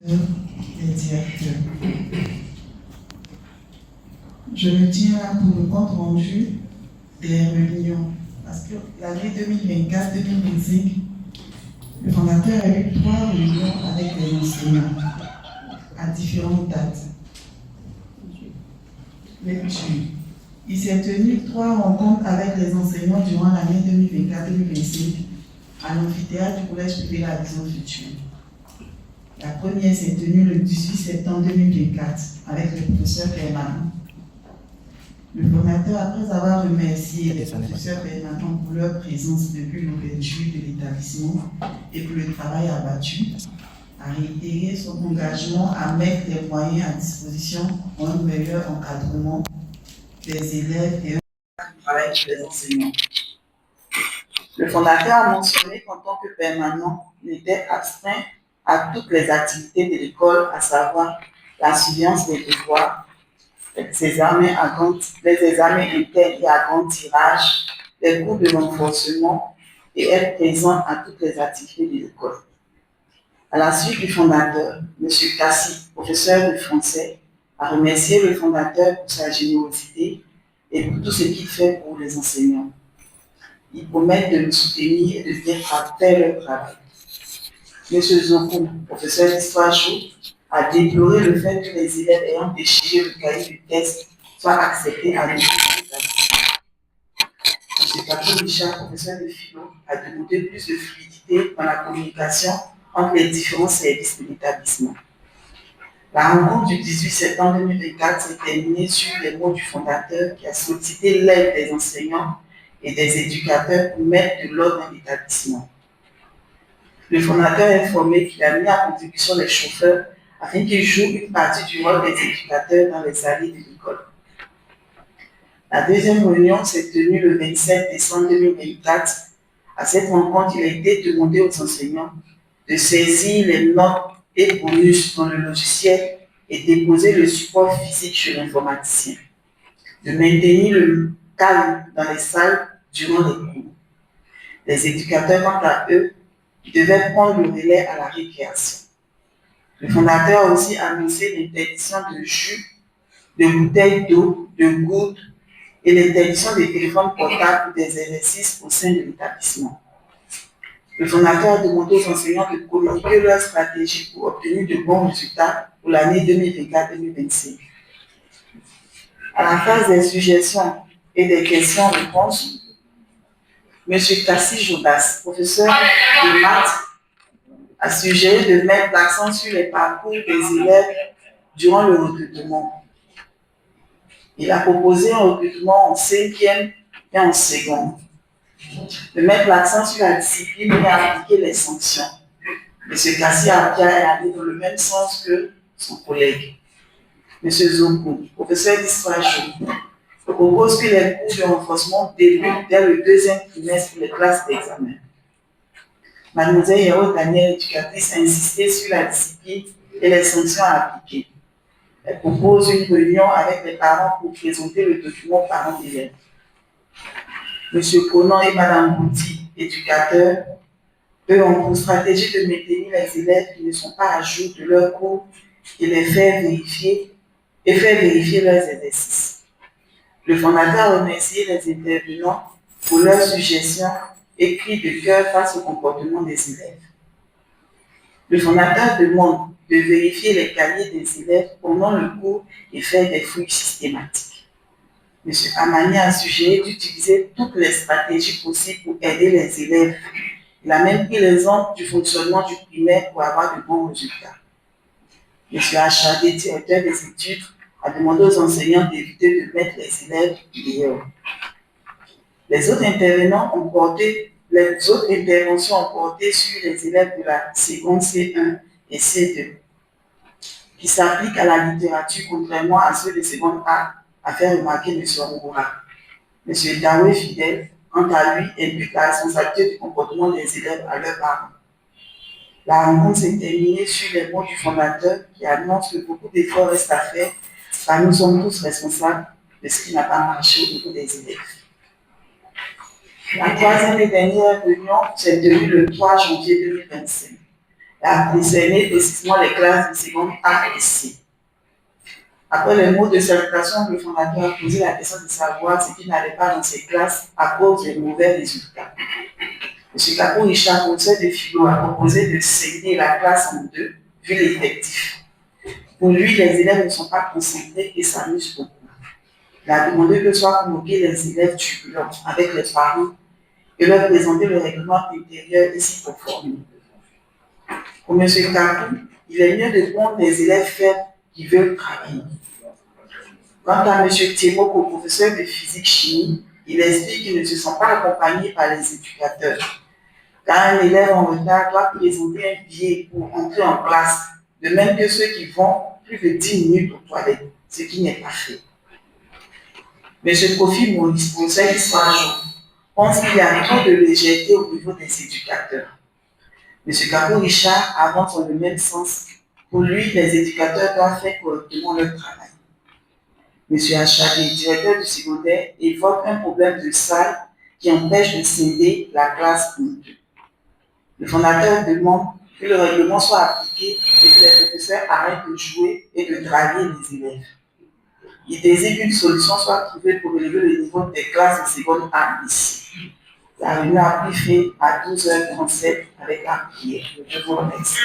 les directeurs. Je me tiens là pour le compte rendu des réunions. Parce que l'année 2024-2025, le fondateur a eu 3 réunions avec les enseignants à différentes dates. Il s'est tenu 3 rencontres avec les enseignants durant l'année 2024-2025 à l'amphithéâtre du collège privé La Vision Future. La première s'est tenue le 18 septembre 2024 avec le professeur permanent. Le fondateur, après avoir remercié les professeurs permanents pour leur présence depuis l'ouverture de l'établissement et pour le travail abattu, a réitéré son engagement à mettre les moyens à disposition pour un meilleur encadrement des élèves et un travail pour les enseignants. Le fondateur a mentionné qu'en tant que permanent, il était astreint à toutes les activités de l'école, à savoir la surveillance des devoirs, les examens internes et à grand tirage, les cours de renforcement et être présent à toutes les activités de l'école. À la suite du fondateur, M. Kassi, professeur de français, a remercié le fondateur pour sa générosité et pour tout ce qu'il fait pour les enseignants. Ils promettent de le soutenir et de bien faire leur travail. M. Zokou, professeur d'histoire chaude, a déploré le fait que les élèves ayant déchiré le cahier de test soient acceptés à l'université. M. Patrick Richard, professeur de philo, a demandé plus de fluidité dans la communication entre les différents services de l'établissement. La rencontre du 18 septembre 2024 s'est terminée sur les mots du fondateur qui a sollicité l'aide des enseignants et des éducateurs pour mettre de l'ordre dans l'établissement. Le fondateur a informé qu'il a mis à contribution les chauffeurs afin qu'ils jouent une partie du rôle des éducateurs dans les allées de l'école. La deuxième réunion s'est tenue le 27 décembre 2024. À cette rencontre, il a été demandé aux enseignants de saisir les notes et bonus dans le logiciel et déposer le support physique chez l'informaticien, de maintenir le calme dans les salles durant les cours. Les éducateurs, quant à eux, devaient prendre le relais à la récréation. Le fondateur a aussi annoncé l'interdiction de jus, de bouteilles d'eau, de gouttes et l'interdiction des téléphones portables pour des exercices au sein de l'établissement. Le fondateur a demandé aux enseignants de communiquer leur stratégie pour obtenir de bons résultats pour l'année 2024-2025. À la phase des suggestions et des questions-réponses, M. Kassi Jodas, professeur de maths, a suggéré de mettre l'accent sur les parcours des élèves durant le recrutement. Il a proposé un recrutement en 5e et en seconde. De mettre l'accent sur la discipline et appliquer les sanctions. M. Kassi a allé dans le même sens que son collègue. M. Zokou, professeur d'histoire chaude, propose que les cours de renforcement débutent dès le 2e trimestre pour les classes d'examen. Mademoiselle Yero Daniel, éducatrice, a insisté sur la discipline et les sanctions à appliquer. Elle propose une réunion avec les parents pour présenter le document parents d'élèves. M. Conan et Mme Bouti, éducateurs, eux ont pour stratégie de maintenir les élèves qui ne sont pas à jour de leurs cours et les faire vérifier leurs exercices. Le fondateur a remercié les intervenants pour leurs suggestions et cris de cœur face au comportement des élèves. Le fondateur demande de vérifier les cahiers des élèves pendant le cours et faire des fouilles systématiques. M. Amani a suggéré d'utiliser toutes les stratégies possibles pour aider les élèves. Il a même pris l'exemple du fonctionnement du primaire pour avoir de bons résultats. M. Achadé, directeur des études, a demandé aux enseignants d'éviter de mettre les élèves dehors. Les autres interventions ont porté sur les élèves de la seconde C1 et C2, qui s'appliquent à la littérature contrairement à ceux de seconde A, a fait remarquer M. Ngoura. M. Daoué Fidel, quant à lui, implique la responsabilité du comportement des élèves à leurs parents. La rencontre s'est terminée sur les mots du fondateur qui annonce que beaucoup d'efforts restent à faire, car nous sommes tous responsables de ce qui n'a pas marché au niveau des élèves. La troisième et dernière réunion s'est tenue le 3 janvier 2025. a décerné précisément les classes de seconde A et C. Après les mots de salutation, le fondateur a posé la question de savoir ce qui n'allait pas dans ses classes à cause des mauvais résultats. M. Kapo Richard, professeur de philo, a proposé de scinder la classe en deux, vu l'effectif. Pour lui, les élèves ne sont pas concentrés et s'amusent beaucoup. Il a demandé que soient convoqués les élèves turbulents avec les parents et leur présenter le règlement intérieur et s'y conformer. Pour M. Kapo, il est mieux de prendre des élèves faibles qui veulent travailler. Quant à M. Thémoko, professeur de physique-chimie, il explique qu'il ne se sent pas accompagné par les éducateurs. Car un élève en retard doit présenter un billet pour entrer en classe, de même que ceux qui vont plus de 10 minutes aux toilettes, ce qui n'est pas fait. M. Kofi Maurice, professeur d'histoire, pense qu'il y a trop de légèreté au niveau des éducateurs. M. Kapo Richard avance dans le même sens. Pour lui, les éducateurs doivent faire correctement leur travail. M. Achadé, directeur du secondaire, évoque un problème de salle qui empêche de scinder la classe en deux. Le fondateur demande que le règlement soit appliqué et que les professeurs arrêtent de jouer et de draguer les élèves. Il désire qu'une solution soit trouvée pour élever le niveau des classes de seconde A ici. La réunion a pris fin à 12h37 avec la prière. Je vous remercie.